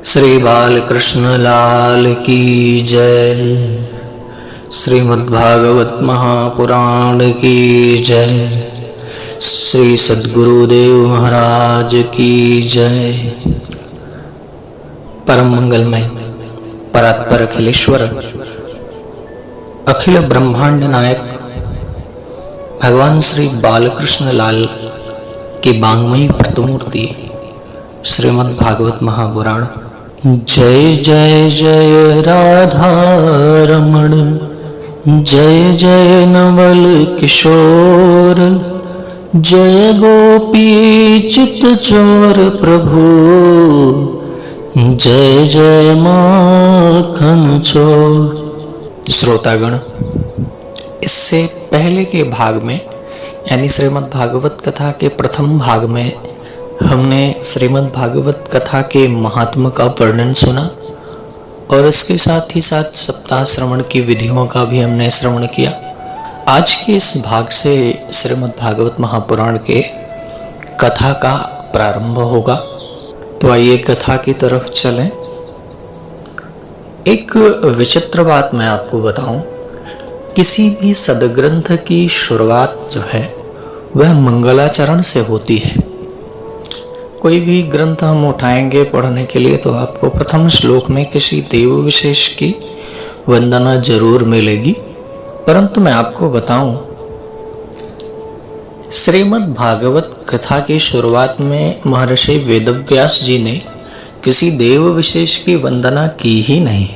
श्री बालकृष्ण लाल की जय। श्रीमद्भागवत महापुराण की जय। श्री सद्गुरुदेव महाराज की जय। परम मंगलमय परात्पर अखिलेश्वर अखिल ब्रह्मांड नायक भगवान श्री बालकृष्ण लाल की बांगमयी प्रतिमूर्ति श्रीमद् भागवत महापुराण। जय जय जय राधा रमण, जय जय नवल किशोर, जय गोपी चित चोर प्रभु, जय जय माखन चोर। श्रोतागण, इससे पहले के भाग में यानी श्रीमद् भागवत कथा के प्रथम भाग में हमने श्रीमद् भागवत कथा के महात्म का वर्णन सुना और इसके साथ ही साथ सप्ताह श्रवण की विधियों का भी हमने श्रवण किया। आज के इस भाग से श्रीमद् भागवत महापुराण के कथा का प्रारंभ होगा। तो आइए कथा की तरफ चलें। एक विचित्र बात मैं आपको बताऊं, किसी भी सदग्रंथ की शुरुआत जो है वह मंगलाचरण से होती है। कोई भी ग्रंथ हम उठाएंगे पढ़ने के लिए तो आपको प्रथम श्लोक में किसी देव विशेष की वंदना जरूर मिलेगी। परंतु मैं आपको बताऊं, श्रीमद् भागवत कथा की शुरुआत में महर्षि वेदव्यास जी ने किसी देव विशेष की वंदना की ही नहीं।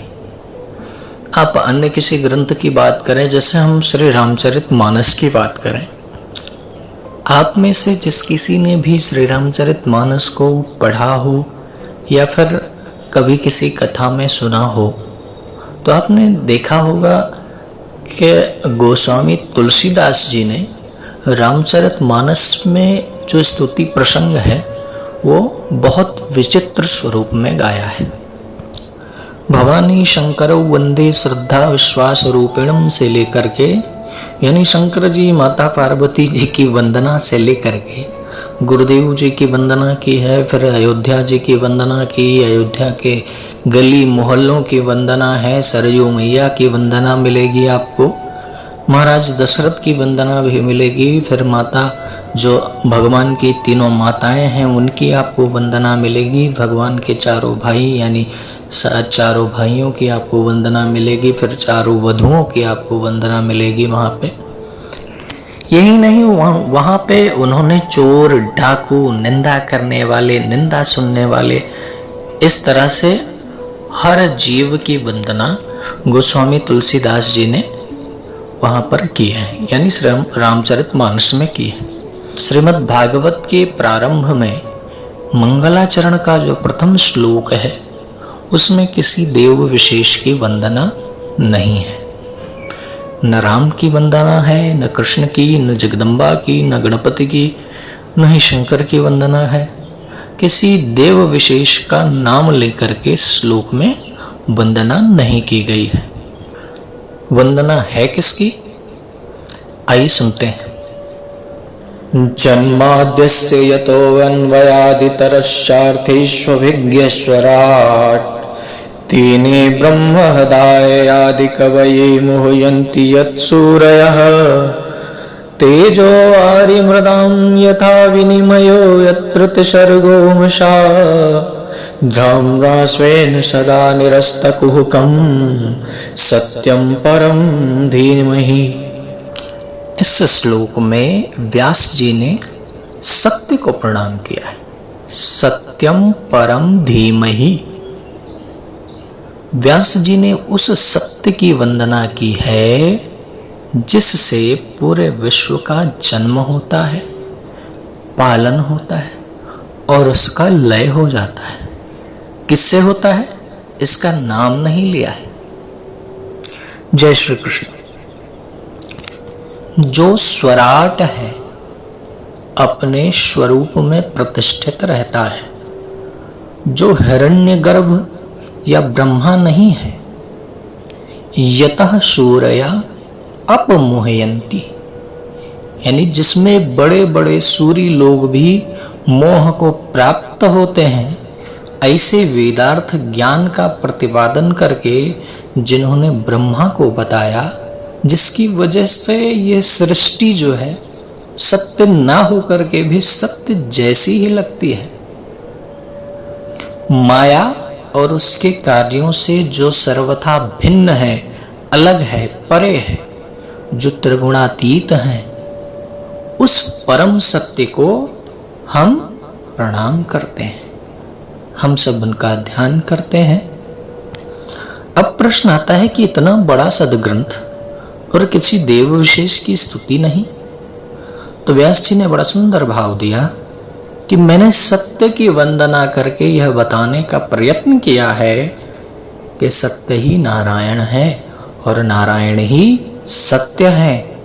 आप अन्य किसी ग्रंथ की बात करें, जैसे हम श्री रामचरितमानस की बात करें, आप में से जिस किसी ने भी श्री रामचरितमानस को पढ़ा हो या फिर कभी किसी कथा में सुना हो तो आपने देखा होगा कि गोस्वामी तुलसीदास जी ने रामचरितमानस में जो स्तुति प्रसंग है वो बहुत विचित्र स्वरूप में गाया है। भवानी शंकरौ वंदे श्रद्धा विश्वास रूपिणम से लेकर के, यानी शंकर जी माता पार्वती जी की वंदना से लेकर के गुरुदेव जी की वंदना की है, फिर अयोध्या जी की वंदना की, अयोध्या के गली मोहल्लों की वंदना है, सरयू मैया की वंदना मिलेगी आपको, महाराज दशरथ की वंदना भी मिलेगी, फिर माता जो भगवान की तीनों माताएं हैं उनकी आपको वंदना मिलेगी, भगवान के चारों भाई यानी चारों भाइयों की आपको वंदना मिलेगी, फिर चारों वधुओं की आपको वंदना मिलेगी वहाँ पे। यही नहीं, वहाँ पे उन्होंने चोर, डाकू, निंदा करने वाले, निंदा सुनने वाले, इस तरह से हर जीव की वंदना गोस्वामी तुलसीदास जी ने वहाँ पर की है, यानी रामचरितमानस में की है। श्रीमद् भागवत के प्रारंभ में मंगलाचरण का जो प्रथम श्लोक है उसमें किसी देव विशेष की वंदना नहीं है। न राम की वंदना है, न कृष्ण की, न जगदम्बा की, न गणपति की, न ही शंकर की वंदना है। किसी देव विशेष का नाम लेकर के श्लोक में वंदना नहीं की गई है। वंदना है किसकी? आइए सुनते हैं। जन्माद्यस्य यतो अन्वयादितरश्चार्थेष्वभिज्ञस्वराट् तेने ब्रह्महृदाय आदिकवये मुह्यन्ति यत्सूरयः तेजो वारिमृदां यथा विनिमयो यत्र त्रिसर्गो मृषा ध्रुवं सदा निरस्तकुहकं सत्यं परं धीमहि। इस श्लोक में व्यास जी ने सत्य को प्रणाम किया है। सत्यम परम धीमहि। व्यास जी ने उस सत्य की वंदना की है जिससे पूरे विश्व का जन्म होता है, पालन होता है और उसका लय हो जाता है। किससे होता है? इसका नाम नहीं लिया है। जय श्री कृष्ण। जो स्वराट है अपने स्वरूप में प्रतिष्ठित रहता है, जो हिरण्यगर्भ या ब्रह्मा नहीं है, यतः सूरया अपमोहयन्ति, यानी जिसमें बड़े बड़े सूरी लोग भी मोह को प्राप्त होते हैं, ऐसे वेदार्थ ज्ञान का प्रतिपादन करके जिन्होंने ब्रह्मा को बताया, जिसकी वजह से ये सृष्टि जो है सत्य ना होकर के भी सत्य जैसी ही लगती है। माया और उसके कार्यों से जो सर्वथा भिन्न है, अलग है, परे है, जो त्रिगुणातीत है, उस परम सत्य को हम प्रणाम करते हैं, हम सब उनका ध्यान करते हैं। अब प्रश्न आता है कि इतना बड़ा सदग्रंथ और किसी देव विशेष की स्तुति नहीं। तो व्यास जी ने बड़ा सुंदर भाव दिया कि मैंने सत्य की वंदना करके यह बताने का प्रयत्न किया है कि सत्य ही नारायण है और नारायण ही सत्य है।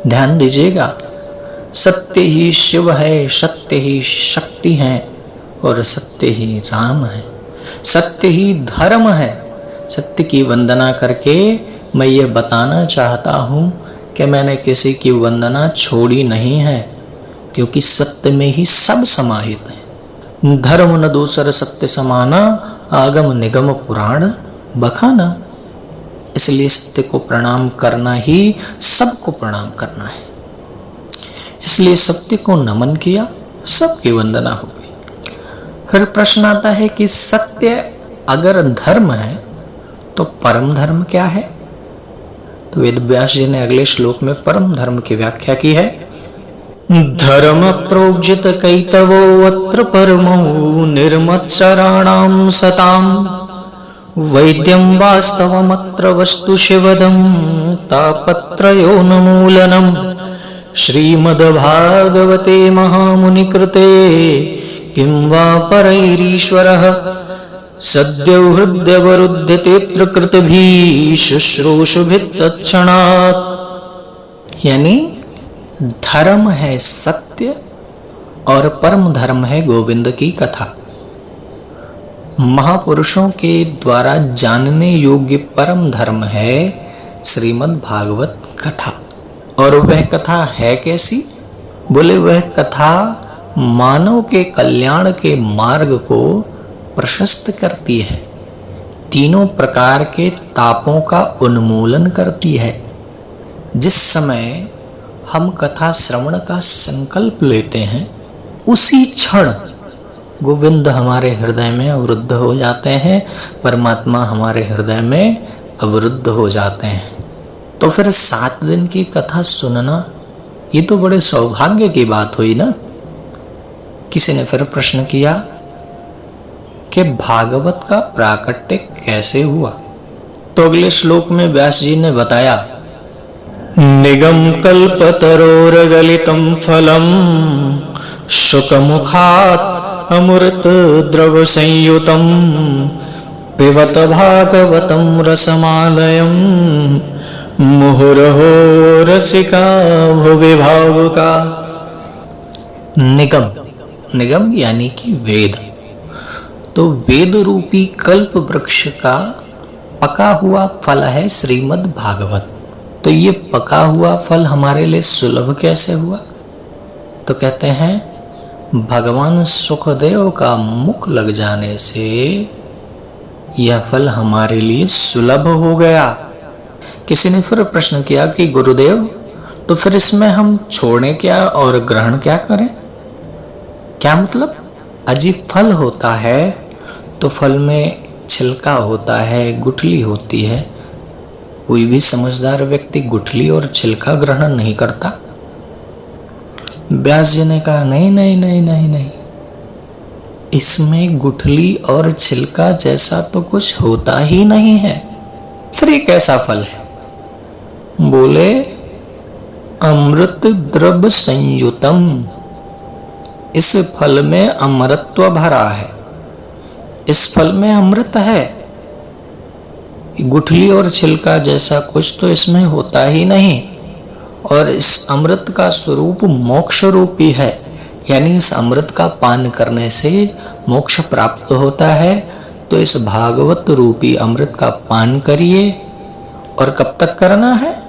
ध्यान दीजिएगा, सत्य ही शिव है, सत्य ही शक्ति है और सत्य ही राम है, सत्य ही धर्म है। सत्य की वंदना करके मैं ये बताना चाहता हूँ कि मैंने किसी की वंदना छोड़ी नहीं है, क्योंकि सत्य में ही सब समाहित है। धर्म न दूसर सत्य समाना, आगम निगम पुराण बखाना। इसलिए सत्य को प्रणाम करना ही सबको प्रणाम करना है। इसलिए सत्य को नमन किया, सबकी वंदना हो गई। फिर प्रश्न आता है कि सत्य अगर धर्म है तो परम धर्म क्या है? तो वेद व्यास जी ने अगले श्लोक में परम धर्म की व्याख्या की है। धर्म प्रोज्जित कैतवो अत्र परमो निर्मत्सराणां सतां, वैद्यं वास्तवमत्र वस्तु शिवदं तापत्रयोन्मूलनम्। श्रीमद्भागवते महामुनिकृते किं वा परैरीश्वरः सद्यो हृदयवरुध्यतेऽत्र कृतभिः शुश्रूषुभिः तत्क्षणात्। यानी धर्म है सत्य और परम धर्म है गोविंद की कथा। महापुरुषों के द्वारा जानने योग्य परम धर्म है श्रीमद् भागवत कथा। और वह कथा है कैसी? बोले वह कथा मानव के कल्याण के मार्ग को प्रशस्त करती है, तीनों प्रकार के तापों का उन्मूलन करती है। जिस समय हम कथा श्रवण का संकल्प लेते हैं, उसी क्षण गोविंद हमारे हृदय में अवरुद्ध हो जाते हैं, परमात्मा हमारे हृदय में अवरुद्ध हो जाते हैं। तो फिर 7 दिन की कथा सुनना ये तो बड़े सौभाग्य की बात हुई ना। किसी ने फिर प्रश्न किया कि भागवत का प्राकट्य कैसे हुआ? तो अगले श्लोक में व्यास जी ने बताया, निगम कल्पतरोर्गलितं फलम शुकमुखात् अमृत द्रव संयुतम पिबत भागवतं रसमालयं मुहुर्हो रसिका भुवि भावुका। निगम, निगम यानी कि वेद। तो वेद रूपी कल्प वृक्ष का पका हुआ फल है श्रीमद् भागवत। तो ये पका हुआ फल हमारे लिए सुलभ कैसे हुआ? तो कहते हैं भगवान सुखदेव का मुख लग जाने से यह फल हमारे लिए सुलभ हो गया। किसी ने फिर प्रश्न किया कि गुरुदेव तो फिर इसमें हम छोड़ने क्या और ग्रहण क्या करें? क्या मतलब? अजीब फल होता है तो फल में छिलका होता है, गुठली होती है। कोई भी समझदार व्यक्ति गुठली और छिलका ग्रहण नहीं करता। व्यास जी ने कहा नहीं नहीं नहीं नहीं नहीं, इसमें गुठली और छिलका जैसा तो कुछ होता ही नहीं है। फिर ये कैसा फल है? बोले अमृत द्रव संयुतम। इस फल में अमृतत्व भरा है, इस फल में अमृत है। गुठली और छिलका जैसा कुछ तो इसमें होता ही नहीं। और इस अमृत का स्वरूप मोक्ष रूपी है, यानी इस अमृत का पान करने से मोक्ष प्राप्त होता है। तो इस भागवत रूपी अमृत का पान करिए। और कब तक करना है?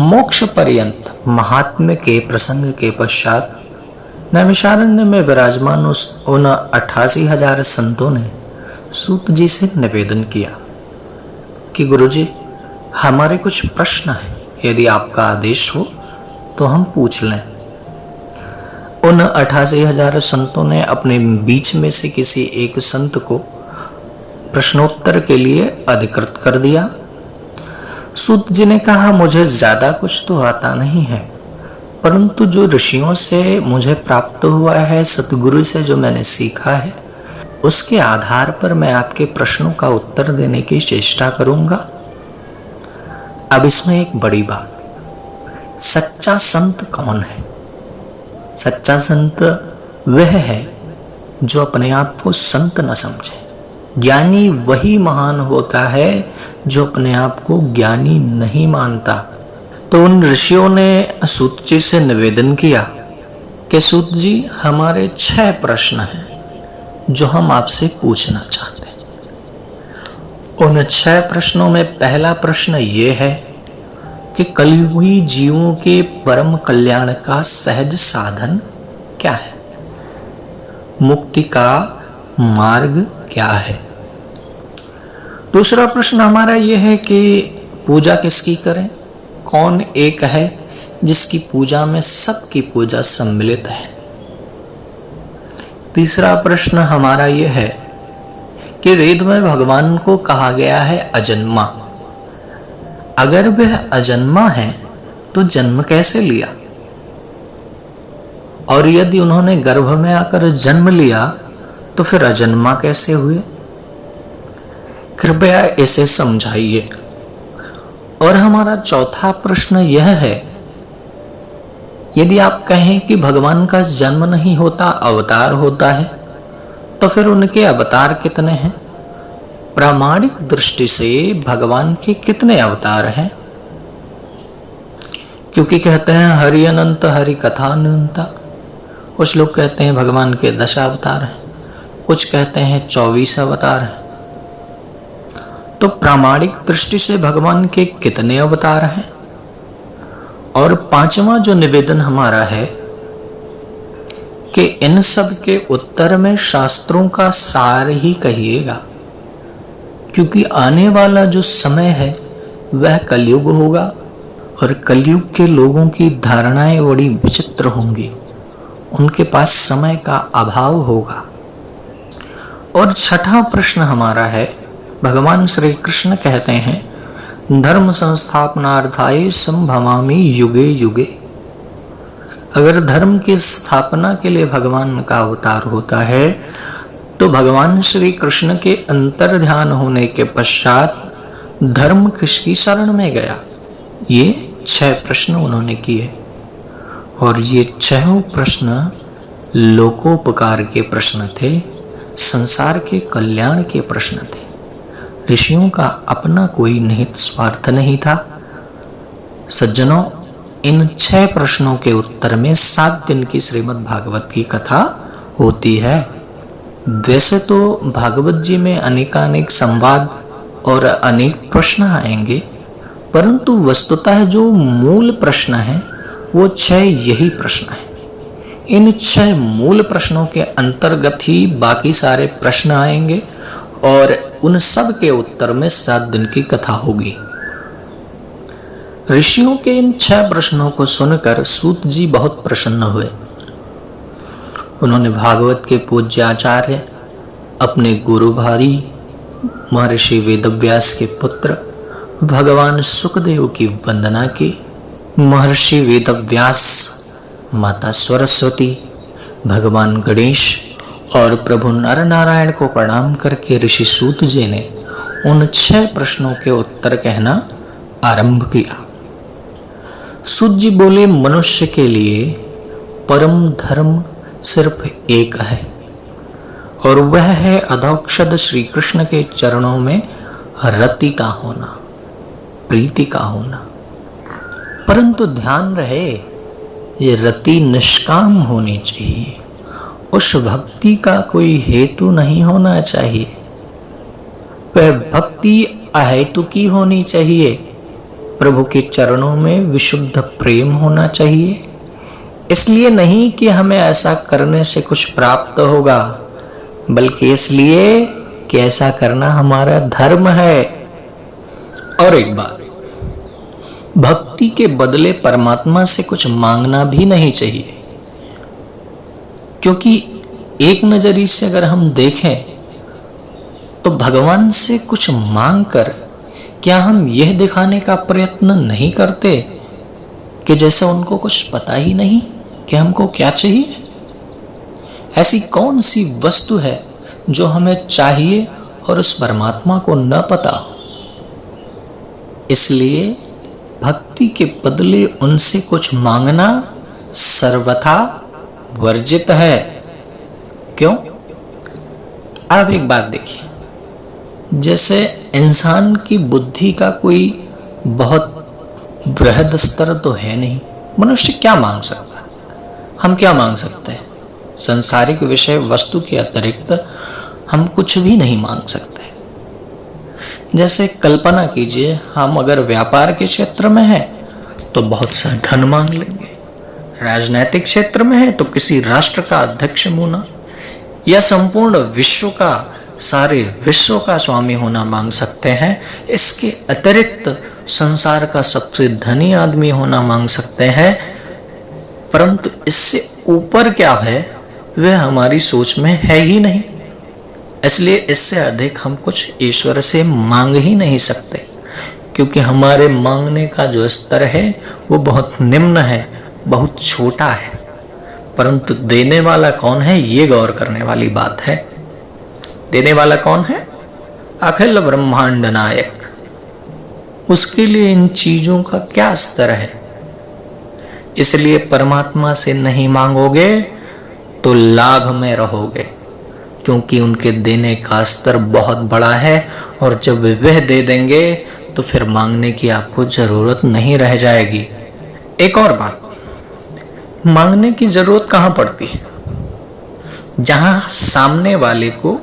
मोक्ष पर्यंत। महात्म्य के प्रसंग के पश्चात नैमिषारण्य में विराजमान उन 88,000 संतों ने सूत जी से निवेदन किया कि गुरुजी, हमारे कुछ प्रश्न हैं, यदि आपका आदेश हो तो हम पूछ लें। उन 88,000 संतों ने अपने बीच में से किसी एक संत को प्रश्नोत्तर के लिए अधिकृत कर दिया। सूत जी ने कहा, मुझे ज्यादा कुछ तो आता नहीं है, परंतु जो ऋषियों से मुझे प्राप्त हुआ है, सतगुरु से जो मैंने सीखा है, उसके आधार पर मैं आपके प्रश्नों का उत्तर देने की चेष्टा करूंगा। अब इसमें एक बड़ी बात, सच्चा संत कौन है? सच्चा संत वह है जो अपने आप को संत न समझे। ज्ञानी वही महान होता है जो अपने आप को ज्ञानी नहीं मानता। तो उन ऋषियों ने सूत जी से निवेदन किया कि सूत जी, हमारे 6 प्रश्न हैं जो हम आपसे पूछना चाहते हैं। उन 6 प्रश्नों में पहला प्रश्न ये है कि कलियुगी जीवों के परम कल्याण का सहज साधन क्या है? मुक्ति का मार्ग क्या है? दूसरा प्रश्न हमारा यह है कि पूजा किसकी करें? कौन एक है जिसकी पूजा में सबकी पूजा सम्मिलित है? तीसरा प्रश्न हमारा यह है कि वेद में भगवान को कहा गया है अजन्मा। अगर वह अजन्मा है तो जन्म कैसे लिया? और यदि उन्होंने गर्भ में आकर जन्म लिया तो फिर अजन्मा कैसे हुए? कृपया इसे समझाइए। और हमारा चौथा प्रश्न यह है, यदि आप कहें कि भगवान का जन्म नहीं होता, अवतार होता है, तो फिर उनके अवतार कितने हैं? प्रामाणिक दृष्टि से भगवान के कितने अवतार हैं? क्योंकि कहते हैं हरि अनंत, हरि कथा अनंता। कुछ लोग कहते हैं भगवान के 10 अवतार हैं, कुछ कहते हैं 24 अवतार हैं। तो प्रामाणिक दृष्टि से भगवान के कितने अवतार हैं? और 5वां जो निवेदन हमारा है कि इन सब के उत्तर में शास्त्रों का सार ही कहिएगा, क्योंकि आने वाला जो समय है वह कलयुग होगा और कलयुग के लोगों की धारणाएं बड़ी विचित्र होंगी, उनके पास समय का अभाव होगा। और 6वां प्रश्न हमारा है, भगवान श्री कृष्ण कहते हैं धर्म संस्थापनार्थाय संभवामि युगे युगे। अगर धर्म की स्थापना के लिए भगवान का अवतार होता है तो भगवान श्री कृष्ण के अंतर ध्यान होने के पश्चात धर्म किसकी शरण में गया? ये 6 प्रश्न उन्होंने किए और ये 6 प्रश्न लोकोपकार के प्रश्न थे, संसार के कल्याण के प्रश्न थे। ऋषियों का अपना कोई निहित स्वार्थ नहीं था। सज्जनों, इन 6 प्रश्नों के उत्तर में 7 दिन की श्रीमद् भागवत की कथा होती है। वैसे तो भागवत जी में अनेकानेक संवाद और अनेक प्रश्न आएंगे, परंतु वस्तुतः जो मूल प्रश्न है वो 6 यही प्रश्न है। इन 6 मूल प्रश्नों के अंतर्गत ही बाकी सारे प्रश्न आएंगे और उन सब के उत्तर में 7 दिन की कथा होगी। ऋषियों के इन 6 प्रश्नों को सुनकर सूत जी बहुत प्रसन्न हुए। उन्होंने भागवत के पूज्य आचार्य, अपने गुरु भारी महर्षि वेदव्यास के पुत्र भगवान सुखदेव की वंदना की। महर्षि वेदव्यास, माता सरस्वती, भगवान गणेश और प्रभु नर नारायण को प्रणाम करके ऋषि सूत जी ने उन 6 प्रश्नों के उत्तर कहना आरंभ किया। सूत जी बोले, मनुष्य के लिए परम धर्म सिर्फ एक है और वह है अधोक्षज श्री कृष्ण के चरणों में रति का होना, प्रीति का होना। परंतु ध्यान रहे, ये रति निष्काम होनी चाहिए, उस भक्ति का कोई हेतु नहीं होना चाहिए। वह भक्ति अहेतुकी होनी चाहिए। प्रभु के चरणों में विशुद्ध प्रेम होना चाहिए, इसलिए नहीं कि हमें ऐसा करने से कुछ प्राप्त होगा, बल्कि इसलिए कि ऐसा करना हमारा धर्म है। और एक बात, भक्ति के बदले परमात्मा से कुछ मांगना भी नहीं चाहिए, क्योंकि एक नजरिए से अगर हम देखें तो भगवान से कुछ मांगकर क्या हम यह दिखाने का प्रयत्न नहीं करते कि जैसे उनको कुछ पता ही नहीं कि हमको क्या चाहिए? ऐसी कौन सी वस्तु है जो हमें चाहिए और उस परमात्मा को न पता हो? इसलिए भक्ति के बदले उनसे कुछ मांगना सर्वथा वर्जित है। क्यों? आप एक बात देखिए, जैसे इंसान की बुद्धि का कोई बहुत बृहद स्तर तो है नहीं। मनुष्य क्या मांग सकता है? हम क्या मांग सकते हैं? सांसारिक विषय वस्तु के अतिरिक्त हम कुछ भी नहीं मांग सकते। जैसे कल्पना कीजिए, हम अगर व्यापार के क्षेत्र में हैं तो बहुत सा धन मांग लेंगे, राजनीतिक क्षेत्र में है तो किसी राष्ट्र का अध्यक्ष होना, या संपूर्ण विश्व का, सारे विश्व का स्वामी होना मांग सकते हैं। इसके अतिरिक्त संसार का सबसे धनी आदमी होना मांग सकते हैं, परंतु इससे ऊपर क्या है वह हमारी सोच में है ही नहीं। इसलिए इससे अधिक हम कुछ ईश्वर से मांग ही नहीं सकते, क्योंकि हमारे मांगने का जो स्तर है वो बहुत निम्न है, बहुत छोटा है। परंतु देने वाला कौन है, ये गौर करने वाली बात है। देने वाला कौन है? अखिल ब्रह्मांड नायक। उसके लिए इन चीजों का क्या स्तर है? इसलिए परमात्मा से नहीं मांगोगे तो लाभ में रहोगे, क्योंकि उनके देने का स्तर बहुत बड़ा है, और जब वह दे देंगे तो फिर मांगने की आपको जरूरत नहीं रह जाएगी। एक और बात, मांगने की जरूरत कहां पड़ती है? जहां सामने वाले को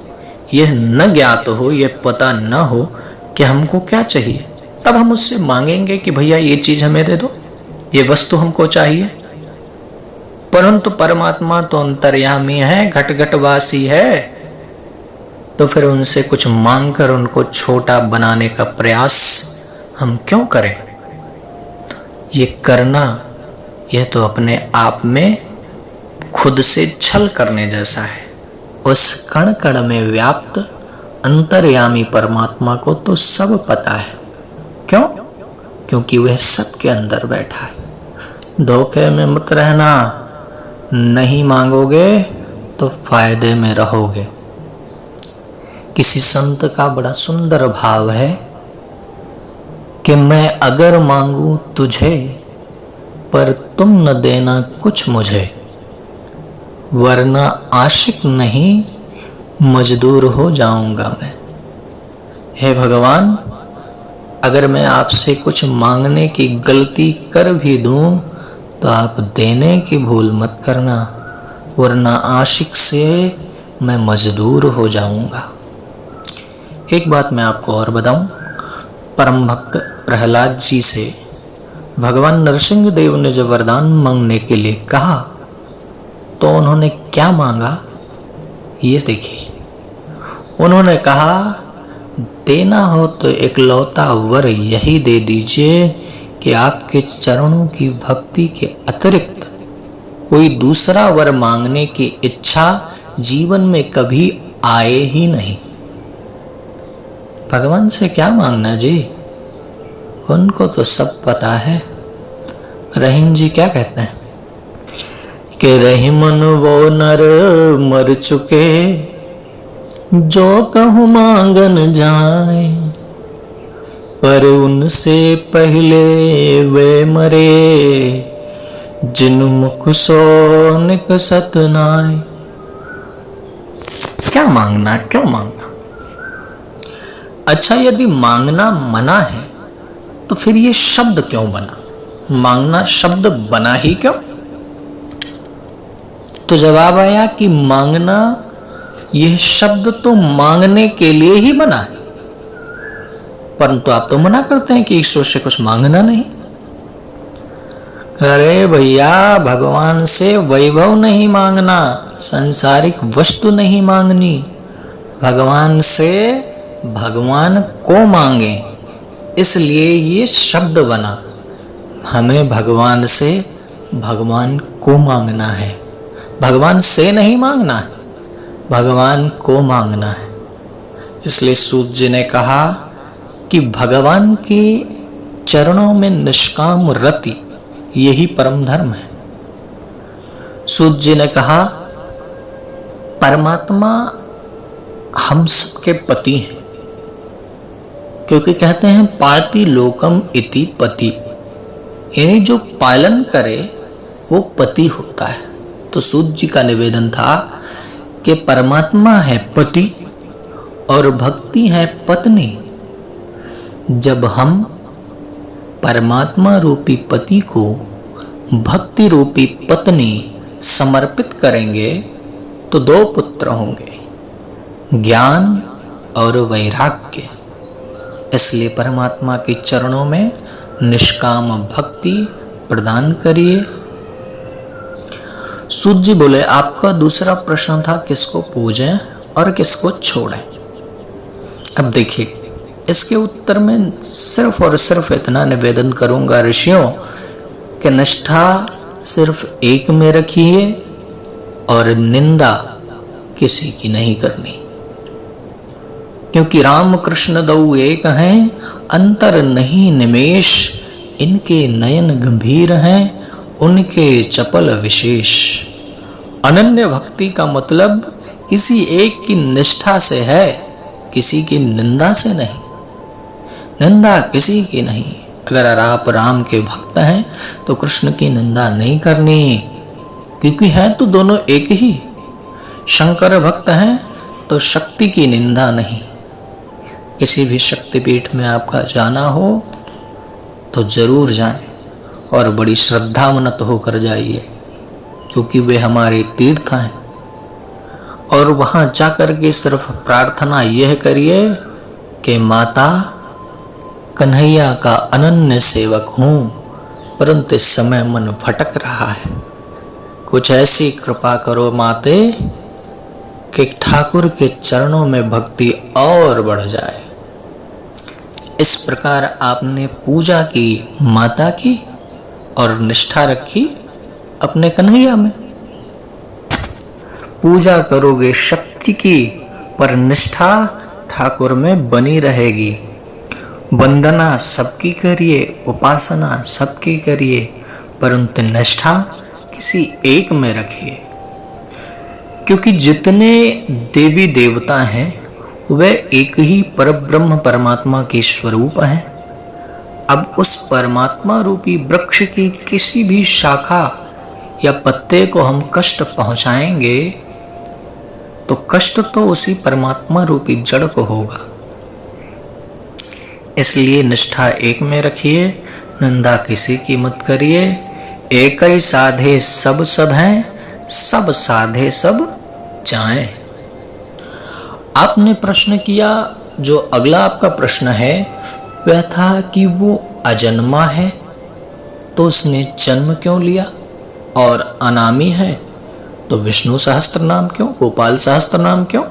यह न ज्ञात हो, यह पता न हो कि हमको क्या चाहिए, तब हम उससे मांगेंगे कि भैया ये चीज हमें दे दो, ये वस्तु हमको चाहिए। परंतु परमात्मा तो अंतर्यामी है, घट घटवासी है, तो फिर उनसे कुछ मांगकर उनको छोटा बनाने का प्रयास हम क्यों करें? ये करना, यह तो अपने आप में खुद से छल करने जैसा है। उस कण कण में व्याप्त अंतर्यामी परमात्मा को तो सब पता है। क्यों? क्योंकि वह सबके अंदर बैठा है। धोखे में मत रहना, नहीं मांगोगे तो फायदे में रहोगे। किसी संत का बड़ा सुंदर भाव है कि मैं अगर मांगू तुझे, पर तुम न देना कुछ मुझे, वरना आशिक नहीं मजदूर हो जाऊंगा मैं। हे भगवान, अगर मैं आपसे कुछ मांगने की गलती कर भी दूं तो आप देने की भूल मत करना, वरना आशिक से मैं मजदूर हो जाऊंगा। एक बात मैं आपको और बताऊं, परम भक्त प्रहलाद जी से भगवान नरसिंह देव ने जब वरदान मांगने के लिए कहा तो उन्होंने क्या मांगा, ये देखिए। उन्होंने कहा, देना हो तो इकलौता वर यही दे दीजिए कि आपके चरणों की भक्ति के अतिरिक्त कोई दूसरा वर मांगने की इच्छा जीवन में कभी आए ही नहीं। भगवान से क्या मांगना जी, उनको तो सब पता है। रहीम जी क्या कहते हैं कि रहीमन वो नर मर चुके, जो कहूँ मांगन जाए, पर उनसे पहले वे मरे, जिन मुख सो निकसत नाय। क्या मांगना, क्यों मांगना? अच्छा, यदि मांगना मना है तो फिर ये शब्द क्यों बना? मांगना शब्द बना ही क्यों? तो जवाब आया कि मांगना, यह शब्द तो मांगने के लिए ही बना है, परंतु आप तो मना करते हैं कि ईश्वर से कुछ मांगना नहीं। अरे भैया, भगवान से वैभव नहीं मांगना, सांसारिक वस्तु नहीं मांगनी, भगवान से भगवान को मांगे। इसलिए ये शब्द बना, हमें भगवान से भगवान को मांगना है। भगवान से नहीं मांगना है, भगवान को मांगना है। इसलिए सूत जी ने कहा कि भगवान के चरणों में निष्काम रति, यही परम धर्म है। सूत जी ने कहा परमात्मा हम सबके पति हैं, क्योंकि कहते हैं पाति लोकम इति पति, यानी जो पालन करे वो पति होता है। तो सूत जी का निवेदन था कि परमात्मा है पति और भक्ति है पत्नी। जब हम परमात्मा रूपी पति को भक्ति रूपी पत्नी समर्पित करेंगे तो दो पुत्र होंगे, ज्ञान और वैराग्य। इसलिए परमात्मा के चरणों में निष्काम भक्ति प्रदान करिए। सूत जी बोले, आपका दूसरा प्रश्न था किसको पूजें और किसको छोड़ें। अब देखिए, इसके उत्तर में सिर्फ और सिर्फ इतना निवेदन करूंगा ऋषियों कि निष्ठा सिर्फ एक में रखिए और निंदा किसी की नहीं करनी, क्योंकि राम कृष्ण दऊ एक हैं, अंतर नहीं निमेष, इनके नयन गंभीर हैं, उनके चपल विशेष। अनन्य भक्ति का मतलब किसी एक की निष्ठा से है, किसी की निंदा से नहीं। निंदा किसी की नहीं। अगर आप राम के भक्त हैं तो कृष्ण की निंदा नहीं करनी, क्योंकि हैं तो दोनों एक ही। शंकर भक्त हैं तो शक्ति की निंदा नहीं। किसी भी शक्तिपीठ में आपका जाना हो तो जरूर जाएं और बड़ी श्रद्धावनत होकर जाइए, क्योंकि वे हमारे तीर्थ हैं। और वहां जाकर के सिर्फ प्रार्थना यह करिए कि माता कन्हैया का अनन्य सेवक हूं, परंतु इस समय मन भटक रहा है, कुछ ऐसी कृपा करो माते कि ठाकुर के चरणों में भक्ति और बढ़ जाए। इस प्रकार आपने पूजा की माता की और निष्ठा रखी अपने कन्हैया में। पूजा करोगे शक्ति की, पर निष्ठा ठाकुर में बनी रहेगी। वंदना सबकी करिए, उपासना सबकी करिए, परंतु निष्ठा किसी एक में रखिए, क्योंकि जितने देवी देवता हैं वे एक ही परब्रह्म परमात्मा के स्वरूप हैं। अब उस परमात्मा रूपी वृक्ष की किसी भी शाखा या पत्ते को हम कष्ट पहुंचाएंगे तो कष्ट तो उसी परमात्मा रूपी जड़ को होगा। इसलिए निष्ठा एक में रखिए, निंदा किसी की मत करिए। एक ही साधे सब सधें, सब साधे सब जाएं। आपने प्रश्न किया, जो अगला आपका प्रश्न है वह था कि वो अजन्मा है तो उसने जन्म क्यों लिया, और अनामी है तो विष्णु सहस्त्र नाम क्यों, गोपाल सहस्त्र नाम क्यों।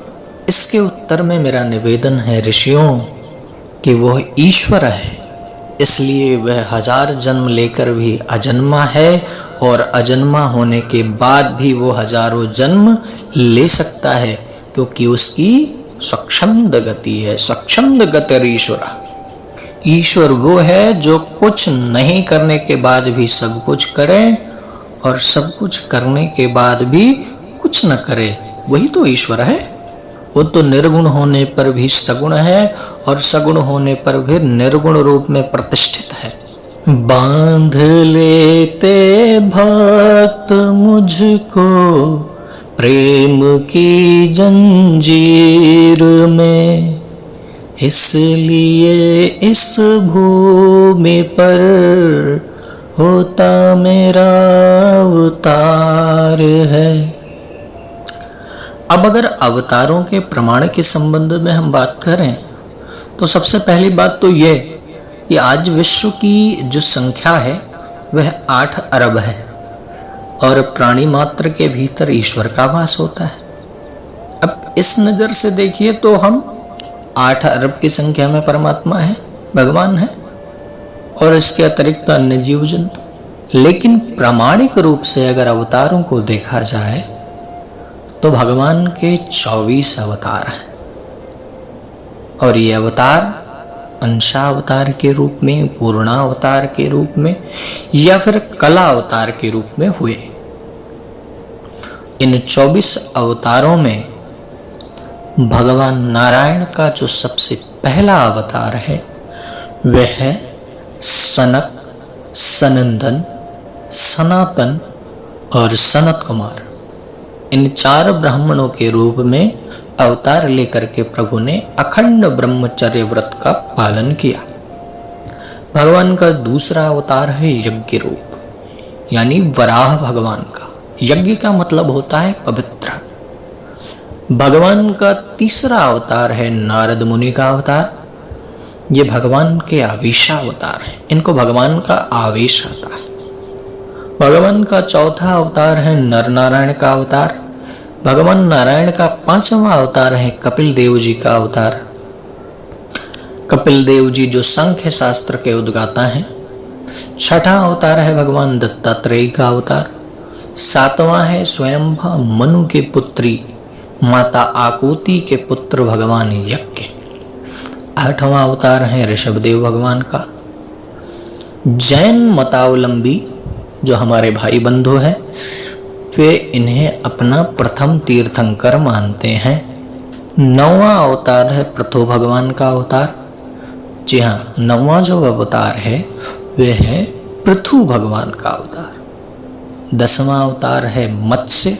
इसके उत्तर में मेरा निवेदन है ऋषियों कि वह ईश्वर है, इसलिए वह 1000 जन्म लेकर भी अजन्मा है, और अजन्मा होने के बाद भी वो हजारों जन्म ले सकता है, क्योंकि उसकी स्वच्छंद गति है। स्वच्छंद गतिरीश्वर, ईश्वर वो है जो कुछ नहीं करने के बाद भी सब कुछ करे और सब कुछ करने के बाद भी कुछ न करे, वही तो ईश्वर है। वो तो निर्गुण होने पर भी सगुण है और सगुण होने पर भी निर्गुण रूप में प्रतिष्ठित है। बांध लेते भक्त मुझको प्रेम की जंजीर में, इसलिए इस भूमि पर होता मेरा अवतार है। अब अगर अवतारों के प्रमाण के संबंध में हम बात करें तो सबसे पहली बात तो यह कि आज विश्व की जो संख्या है वह 8 अरब है और प्राणी मात्र के भीतर ईश्वर का वास होता है। अब इस नजर से देखिए तो हम 8 अरब की संख्या में परमात्मा है, भगवान है, और इसके अतिरिक्त अन्य जीव जंतु। लेकिन प्रामाणिक रूप से अगर अवतारों को देखा जाए तो भगवान के 24 अवतार हैं, और ये अवतार अंशावतार के रूप में, पूर्णावतार के रूप में या फिर कला अवतार के रूप में हुए। इन 24 अवतारों में भगवान नारायण का जो सबसे पहला अवतार है वह है सनक, सनंदन, सनातन और सनत कुमार। इन 4 ब्राह्मणों के रूप में अवतार लेकर के प्रभु ने अखंड ब्रह्मचर्य व्रत का पालन किया। भगवान का दूसरा अवतार है यज्ञ रूप, यानी वराह भगवान का। यज्ञ का मतलब होता है पवित्र। भगवान का तीसरा अवतार है नारद मुनि का अवतार। ये भगवान के आवेशावतार हैं, इनको भगवान का आवेश आता है। भगवान का चौथा अवतार है नर नारायण का अवतार। भगवान नारायण का 5वां अवतार है कपिल देव जी का अवतार। कपिल देव जी जो सांख्य शास्त्र के उद्गाता हैं। 6ठा अवतार है भगवान दत्तात्रेय का अवतार। 7वां है स्वयंभा मनु की पुत्री माता आकुति के पुत्र भगवान यज्ञ। 8वां अवतार है ऋषभदेव भगवान का। जैन मतावलंबी जो हमारे भाई बंधु हैं वे इन्हें अपना प्रथम तीर्थंकर मानते हैं। 9वां अवतार है पृथु भगवान का अवतार। जी हाँ, 9वां जो अवतार है वह है पृथु भगवान का अवतार। 10वां अवतार है मत्स्य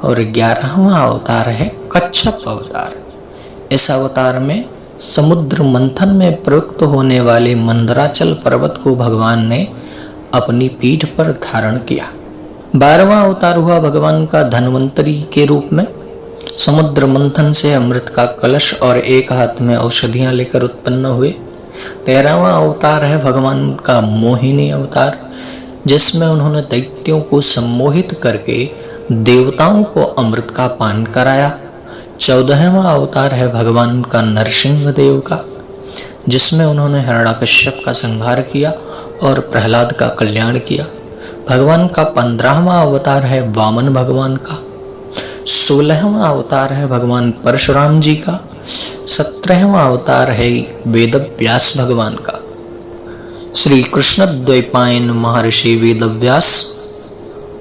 और 11वां अवतार है कच्छप अवतार। इस अवतार में समुद्र मंथन में प्रयुक्त होने वाले मंदराचल पर्वत को भगवान ने अपनी पीठ पर धारण किया। 12वां अवतार हुआ भगवान का धन्वंतरी के रूप में। समुद्र मंथन से अमृत का कलश और एक हाथ में औषधियां लेकर उत्पन्न हुए। 13वां अवतार है भगवान का मोहिनी अवतार, जिसमें उन्होंने दैत्यों को सम्मोहित करके देवताओं को अमृत का पान कराया। 14वां अवतार है भगवान का नरसिंह देव का, जिसमें उन्होंने हिरण्यकश्यप का संहार किया और प्रहलाद का कल्याण किया। भगवान का 15वां अवतार है वामन भगवान का। 16वां अवतार है भगवान परशुराम जी का। 17वां अवतार है वेदव्यास भगवान का। श्री कृष्ण द्वैपायन महर्षि वेदव्यास।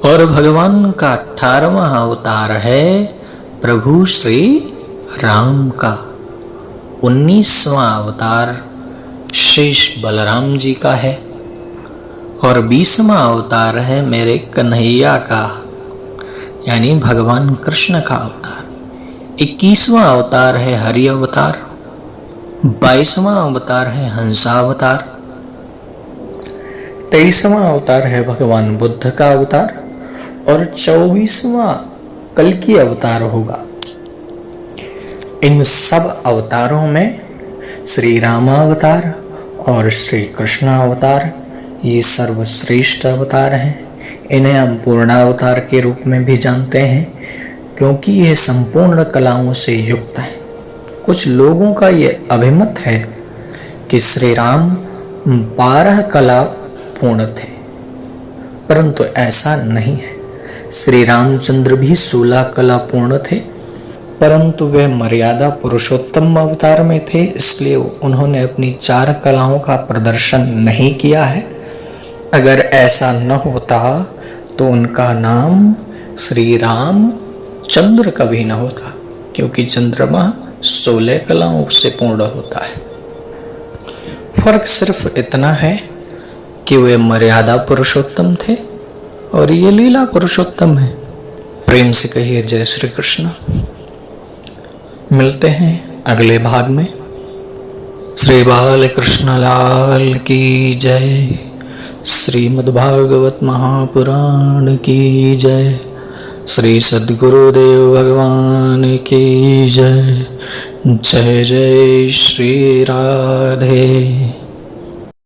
और भगवान का 18वां अवतार है प्रभु श्री राम का। 19वां अवतार शेष बलराम जी का है और 20वां अवतार है मेरे कन्हैया का, यानी भगवान कृष्ण का अवतार। 21वां अवतार है हरि अवतार। 22वां अवतार है हंसावतार। 23वां अवतार है भगवान बुद्ध का अवतार और 24वां कल्कि अवतार होगा। इन सब अवतारों में श्री रामावतार और श्री कृष्णावतार ये सर्वश्रेष्ठ अवतार हैं। इन्हें हम पूर्णावतार के रूप में भी जानते हैं क्योंकि ये संपूर्ण कलाओं से युक्त है। कुछ लोगों का ये अभिमत है कि श्री राम 12 कला पूर्ण थे, परंतु ऐसा नहीं है। श्री रामचंद्र भी 16 कला पूर्ण थे, परंतु वे मर्यादा पुरुषोत्तम अवतार में थे, इसलिए उन्होंने अपनी 4 कलाओं का प्रदर्शन नहीं किया है। अगर ऐसा न होता तो उनका नाम श्री राम चंद्र कभी न होता, क्योंकि चंद्रमा 16 कलाओं से पूर्ण होता है। फर्क सिर्फ इतना है कि वे मर्यादा पुरुषोत्तम थे और ये लीला पुरुषोत्तम है। प्रेम से कहिए जय श्री कृष्ण। मिलते हैं अगले भाग में। श्री बाल कृष्ण लाल की जय। श्रीमद्भागवत महापुराण की जय। श्री सद्गुरुदेव भगवान की जय। जय जय श्री राधे।